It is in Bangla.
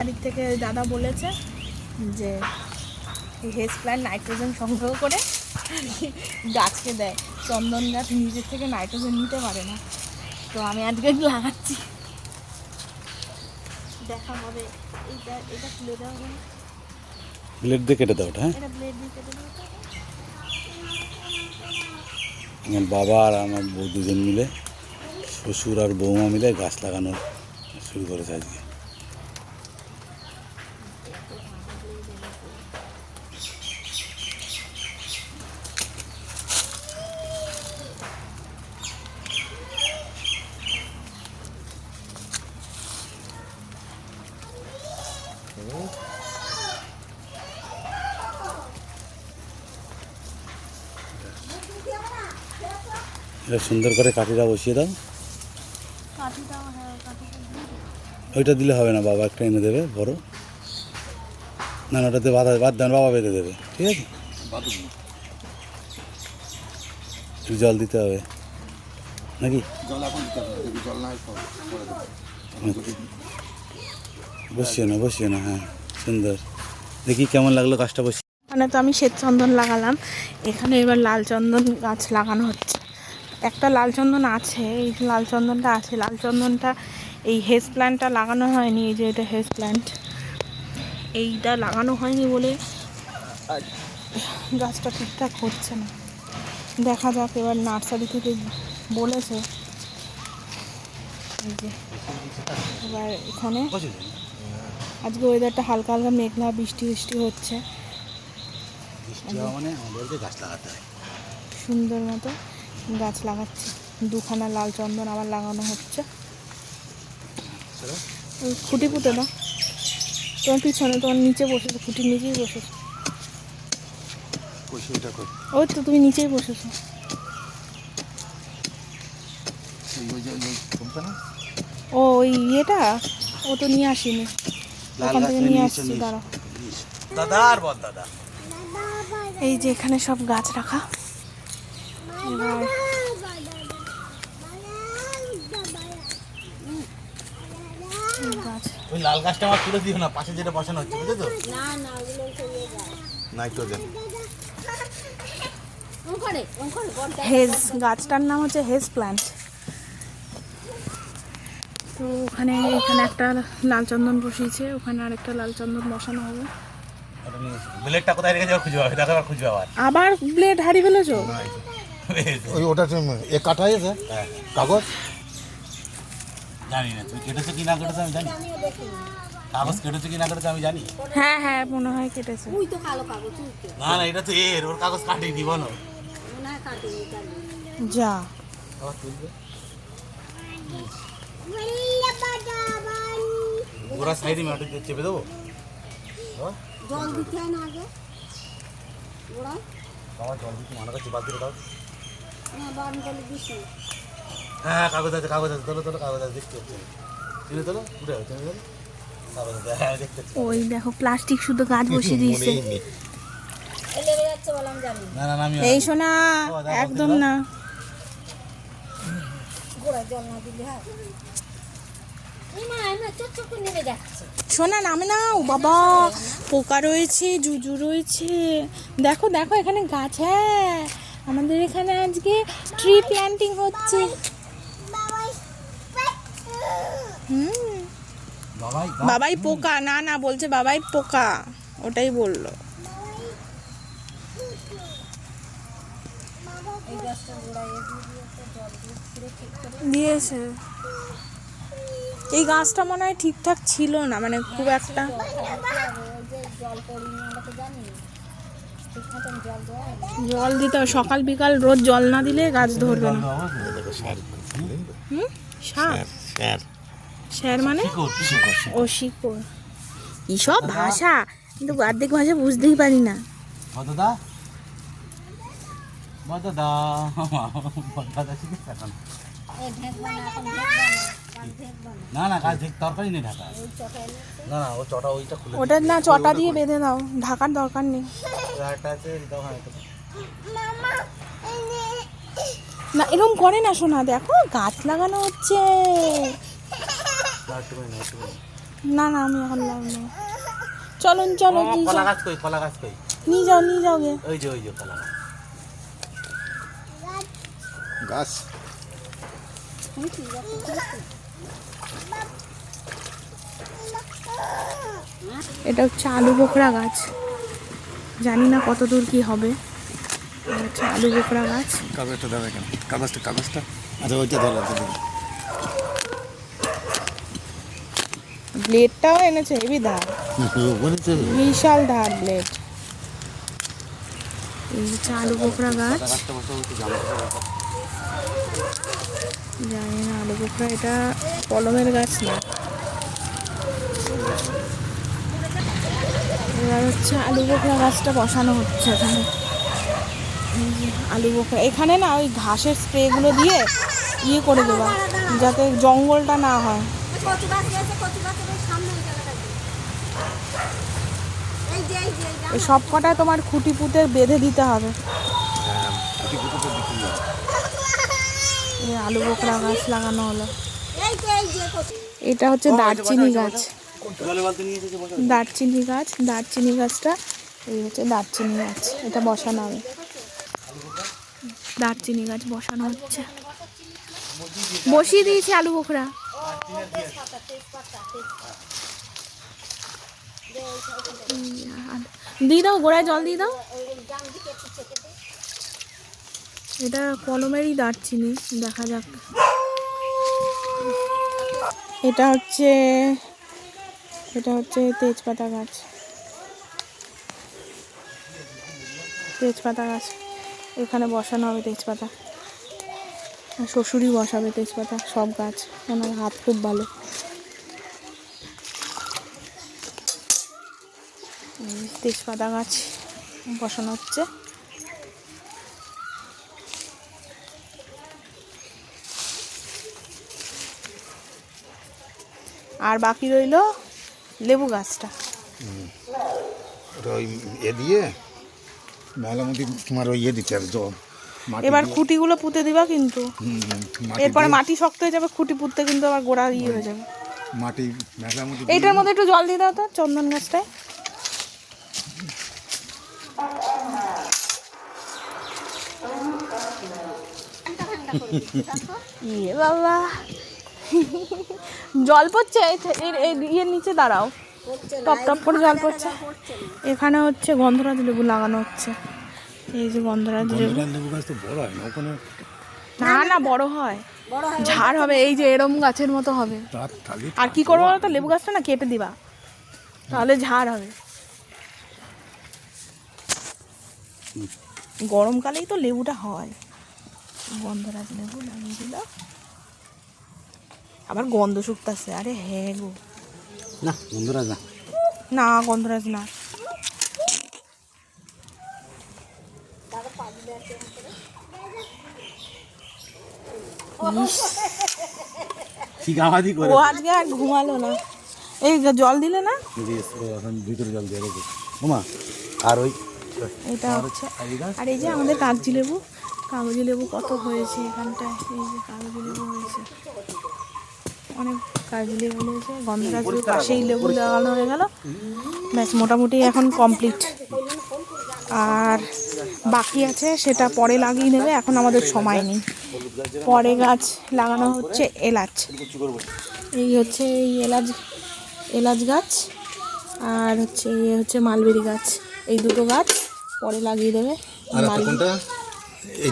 বাড়ির থেকে দাদা বলেছে যে হেজ প্ল্যান্ট নাইট্রোজেন সংগ্রহ করে গাছকে দেয়। চন্দন গাছ নিজের থেকে নাইট্রোজেন নিতে পারে না, তো আমি আজকে লাগাচ্ছি, দেখা হবে। এটা তুলে দেওয়া হবে, ব্লেড দিয়ে কেটে দাও। হ্যাঁ, এটা ব্লেড দিয়ে কেটে দেওয়া। আমার বাবা আর আমার বউ দুজন মিলে, শ্বশুর আর বৌমা মিলে গাছ লাগানো শুরু করেছে আজকে। এটা সুন্দর করে কাঠিটা বসিয়ে দাও। ওইটা দিলে হবে না, বাবা একটা এনে দেবে বড়। না না, ওটাতে বাদ দেন, বাবা বেঁধে দেবে, ঠিক আছে। জল দিতে হবে নাকি? বসিয়ে না, হ্যাঁ সুন্দর। দেখি কেমন লাগলো গাছটা বসিয়ে। মানে তো আমি শ্বেত চন্দন লাগালাম, এখানে এবার লাল চন্দন গাছ লাগানো হচ্ছে। একটা লাল চন্দন আছে, এই লাল চন্দনটা আছে, লাল চন্দনটা এই হেজ প্ল্যান্টটা লাগানো হয়নি। এই যে এটা হেজ প্ল্যান্ট, এইটা লাগানো হয়নি বলে গাছটা ঠিকঠাক হচ্ছে না। দেখা যাক, এবার নার্সারি থেকে বলেছে। এই যে এবার এখানে আজকে ওয়েদারটা হালকা হালকা মেঘলা, বৃষ্টি হচ্ছে। সুন্দর মতো গাছ লাগাচ্ছে, দুখানা লাল চন্দন আবার লাগানো হচ্ছে। ওই খুঁটি পুঁতে দাও, তোমার পিছনে, তোমার নিচে বসেছো, খুঁটির নিচেই বসেছো। ওই তো তুমি নিচেই বসেছো। ও ওই ইয়েটা ও তো নিয়ে আসিনি, ওখান থেকে নিয়ে আসছি, দাঁড়াও। এই যে এখানে সব গাছ রাখা। এবার গাছ, ওই লাল গাছটা আমার তুলে দিও না, পাশে যেটা বসানো হচ্ছে, বুঝছো তো? না ওগুলো চলে যায় নাইট্রোজেন। হেজ গাছটার নাম হচ্ছে হেজ প্ল্যান্ট। তো এখানে একটা লাল চন্দন বসিয়েছে, ওখানে আরেকটা লাল চন্দন বসানো হবে। ব্লেডটা কোথায় রেখেছে খুঁজে পাবে, দেখো খুঁজে পাবে। আবার ব্লেড হারিয়ে ফেলেছো? ওই ওটা এ কাটা হয়েছে কাগজ, জানি না তুমি কেটেছো কি না কেটেছো আমি জানি। কাগজ কেটেছো কি না কেটেছো আমি জানি। হ্যাঁ হ্যাঁ মনে হয় কেটেছে। না না, এটা তো ওর কাগজ কাটিয়ে দিব না। যা ওরা সাইডে মাটি চেপে দেবো। জল দিতে হয় না আগে? বাবা জল দিতে মানা করছি, বাদ দিয়ে দাও। হ্যাঁ বারণ করলে দিছি। হ্যাঁ কাগজ আছে তোলো কাগজ আছে, দেখতে হচ্ছে। তুমি তোলো, উঠে যাও, তুমি তোলো কাগজ আছে, হ্যাঁ দেখতে হচ্ছে। ওই দেখো প্লাস্টিক শুধু গাছ বসিয়ে দিয়েছে। লেগে যাচ্ছে বলে আমি জানি না না না, আমি এই শোনা একদম না, গোড়ায় জল না দিলে হয়। চোখ নেমে যাচ্ছে। শোনা নামে না। ও বাবা, পোকা রয়েছে, জুজু রয়েছে। দেখো দেখো এখানে গাছ। হ্যাঁ আমাদের এখানে আজকে ট্রি প্ল্যান্টিং হচ্ছে। বাবাই পোকা, না না বলছে বাবাই পোকা, ওটাই বললো। দিয়েছে। এই গাছটা মনে হয় ঠিকঠাক ছিল না, মানে খুব একটা। জল দিতে হবে সকাল বিকাল, রোজ জল না দিলে গাছ ধরবে না। স্যার মানে ও শিকড়, এইসব ভাষা কিন্তু অর্ধেক ভাষা বুঝতেই পারি না। না না কাজ তরকারি নেই ঢাকা, না না ও চটা ওইটা খুলে ওটা না, চটা দিয়ে বেঁধে দাও, ঢাকার দরকার নেই। না এরকম করে না শোনা, দেখো গাছ লাগানো হচ্ছে। না না আমি এখন লাগবো। চলুন চলো নিয়ে কলা যাও। গাছ কই, কলা গাছ কই? নিয়ে যাও গে। ওই যে কলা গাছ। গাছ এটা হচ্ছে আলু বোখরা গাছ, জানি না কত দূর কি হবে। এটা হচ্ছে আলু বোখরা গাছ। কাগজটা দেবে কেন? কাগজটা আচ্ছা ওইটা ধরো তো দেখি। ব্লেডটাও এনেছে, হেভি ধার, বলেছে বিশাল ধার ব্লেড। এই হচ্ছে আলু বোখরা গাছ, জানি না আলু বোখরা, এটা কলমের গাছ না। এবার হচ্ছে আলু বোখরা গাছটা বসানো হচ্ছে এখানে। এই যে আলু বোখরা, এখানে না ওই ঘাসের স্প্রেগুলো দিয়ে ইয়ে করে দেওয়া, যাতে জঙ্গলটা না হয়। কচু গাছ রয়েছে, কচু গাছের ওই সামনে ওই জায়গাটা দিয়ে। এই যে এই সব কটায় তোমার খুঁটি পুঁতে বেঁধে দিতে হবে। এই আলু বোখরা গাছ লাগানো হলো। এই যে কচু। এটা হচ্ছে দারচিনি গাছ, জলে বালতি নিয়ে এসেছে, বসা। দারচিনি গাছটা, এই হচ্ছে দারচিনি গাছ, এটা বসানো হবে। দারচিনি গাছ বসানো হচ্ছে, বসিয়ে দিয়েছি আলু বোখরা। দিয়ে দাও, গোড়ায় জল দিয়ে দাও। এটা কলমেরই দারচিনি, দেখা যাক। এটা হচ্ছে তেজপাতা গাছ, এখানে বসানো হবে তেজপাতা। শ্বশুরই বসাবে তেজপাতা, সব গাছ, ওনার হাত খুব ভালো। তেজপাতা গাছ বসানো হচ্ছে। আর বাকি রইল লেবু গাছটা। ওটা ওই দিয়ে মেলামতি তোমার ওই দিতে হবে জল। এবার খুঁটিগুলো পুঁতে দিবা কিন্তু, এরপরে মাটি শক্ত হয়ে যাবে, খুঁটি পুঁততে কিন্তু আবার গোড়া হয়ে যাবে। মাটি মেলামতি এইটার মধ্যে একটু জল দিয়ে দাও তো, চন্দন গাছটায়। ইয়ে বাবা, জল পড়ছে, ইয়ের নিচে দাঁড়াও, টপ টপ করে জল পড়ছে। এখানে হচ্ছে গন্ধরাজ লেবু লাগানো হচ্ছে। এই যে গন্ধরাজ লেবু, লেবু গাছ তো বড় হয় না ওখানে, না বড় হয়, ঝাড় হবে, এই যে এরম গাছের মতো হবে। তার থালি আর কি করবো বলো তো, লেবু গাছটা না কেটে দিবা, তাহলে ঝাড় হবে। গরমকালেই তো লেবুটা হয়। গন্ধরাজ লেবু লাগিয়ে দিল, আবার গন্ধ শুকতাছে। আরে হ্যাঁ গো, না বন্ধুরা না, না গন্ধরাজ না। ইস, ঠিক আমাদি করে ও আজকে আর ঘুমালো না। এই জল দিলে না, দিয়েছে, ও এখন ভিতরে জল দিয়ে রেখেছে ওমা। আর ওই এটা হচ্ছে। আর এই যে আমাদের কাগজি লেবু কত হয়েছে এখানটায়, এই যে কাগজি লেবু হয়েছে, অনেক কাগজি লেবু হয়েছে। গন্ধরাজ লেবু পাশেই লেবু লাগানো হয়ে গেল, ব্যাস মোটামুটি এখন কমপ্লিট। আর বাকি আছে সেটা পরে লাগিয়ে নেবে, এখন আমাদের সময় নেই। পরে গাছ লাগানো হচ্ছে এলাচ, এই হচ্ছে এই এলাচ গাছ, আর হচ্ছে মালবেরি গাছ, এই দুটো গাছ পরে লাগিয়ে দেবে। আর একটা কোনটা এই